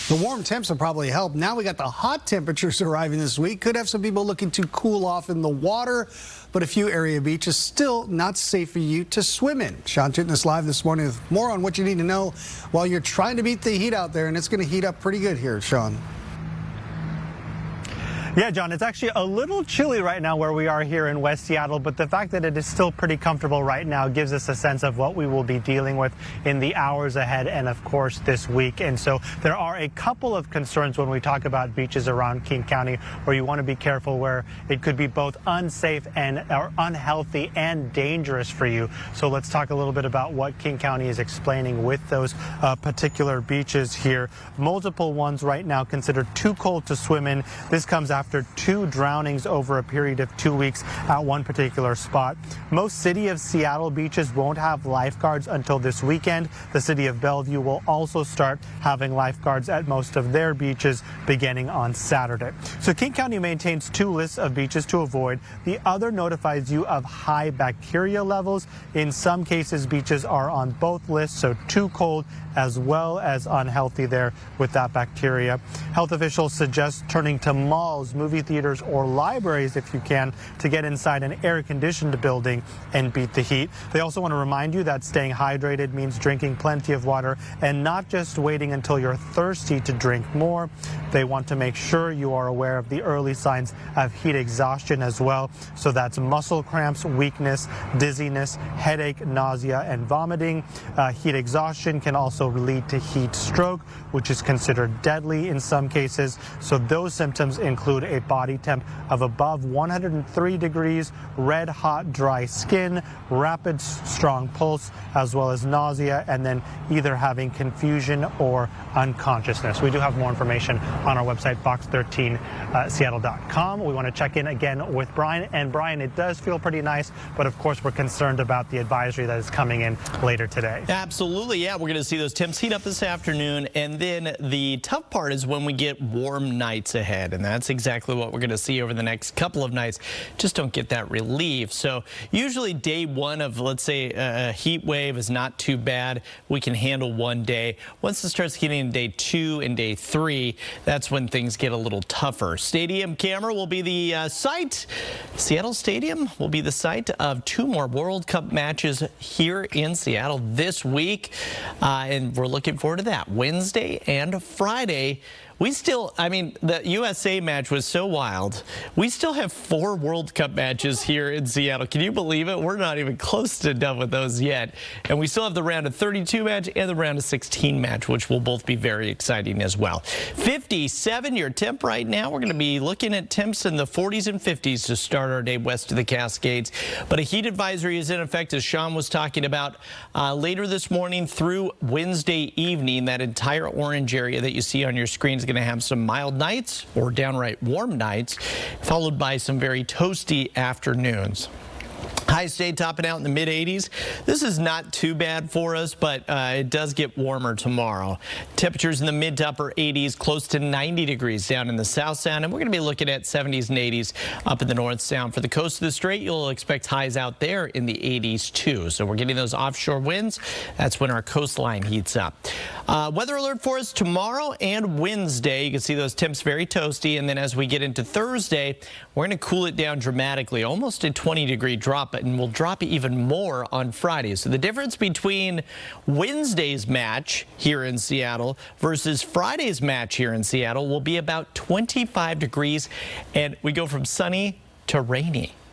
The warm temps will probably help. Now we got the hot temperatures arriving this week. Could have some people looking to cool off in the water, but a few area beaches still not safe for you to swim in. Shawn Chitnis live this morning with more on what you need to know while you're trying to beat the heat out there, and it's going to heat up pretty good here, Shawn. Yeah, John, it's actually a little chilly right now where we are here in West Seattle, but the fact that it is still pretty comfortable right now gives us a sense of what we will be dealing with in the hours ahead and, of course, this week. And so there are a couple of concerns when we talk about beaches around King County where you want to be careful, where it could be both unsafe and or unhealthy and dangerous for you. So let's talk a little bit about what King County is explaining with those particular beaches here. Multiple ones right now considered too cold to swim in. This comes after 2 drownings over a period of 2 weeks at one particular spot. Most City of Seattle beaches won't have lifeguards until this weekend. The City of Bellevue will also start having lifeguards at most of their beaches beginning on Saturday. So King County maintains 2 lists of beaches to avoid. The other notifies you of high bacteria levels. In some cases, beaches are on both lists, so too cold as well as unhealthy there with that bacteria. Health officials suggest turning to malls, movie theaters, or libraries if you can to get inside an air-conditioned building and beat the heat. They also want to remind you that staying hydrated means drinking plenty of water and not just waiting until you're thirsty to drink more. They want to make sure you are aware of the early signs of heat exhaustion as well. So that's muscle cramps, weakness, dizziness, headache, nausea, and vomiting. Heat exhaustion can also lead to heat stroke, which is considered deadly in some cases. So those symptoms include a body temp of above 103 degrees, red hot dry skin, rapid strong pulse, as well as nausea, and then either having confusion or unconsciousness. We do have more information on our website, fox13seattle.com. We want to check in again with Brian. And Brian, it does feel pretty nice, but of course we're concerned about the advisory that is coming in later today. Absolutely, yeah. We're going to see those temps heat up this afternoon, and then the tough part is when we get warm nights ahead, and that's exactly what we're going to see over the next couple of nights. Just don't get that relief. So usually day 1 of, let's say, a heat wave is not too bad. We can handle one day. Once it starts heating in day 2 and day 3, that's when things get a little tougher. Stadium camera will be the site. Seattle Stadium will be the site of 2 more World Cup matches here in Seattle this week. And we're looking forward to that. Wednesday and Friday. We still, I mean, the USA match was so wild. We still have 4 World Cup matches here in Seattle. Can you believe it? We're not even close to done with those yet. And we still have the round of 32 match and the round of 16 match, which will both be very exciting as well. 57 your temp right now. We're going to be looking at temps in the 40s and 50s to start our day west of the Cascades. But a heat advisory is in effect, as Shawn was talking about, later this morning through Wednesday evening. That entire orange area that you see on your screen is going to have some mild nights or downright warm nights, followed by some very toasty afternoons. Highs today topping out in the mid-80s. This is not too bad for us, but it does get warmer tomorrow. Temperatures in the mid to upper 80s, close to 90 degrees down in the South Sound, and we're going to be looking at 70s and 80s up in the North Sound. For the coast of the Strait, you'll expect highs out there in the 80s too. So we're getting those offshore winds. That's when our coastline heats up. Weather alert for us tomorrow and Wednesday. You can see those temps very toasty, and then as we get into Thursday, we're going to cool it down dramatically, almost a 20-degree drop, and we'll drop even more on Friday. So the difference between Wednesday's match here in Seattle versus Friday's match here in Seattle will be about 25 degrees, and we go from sunny to rainy.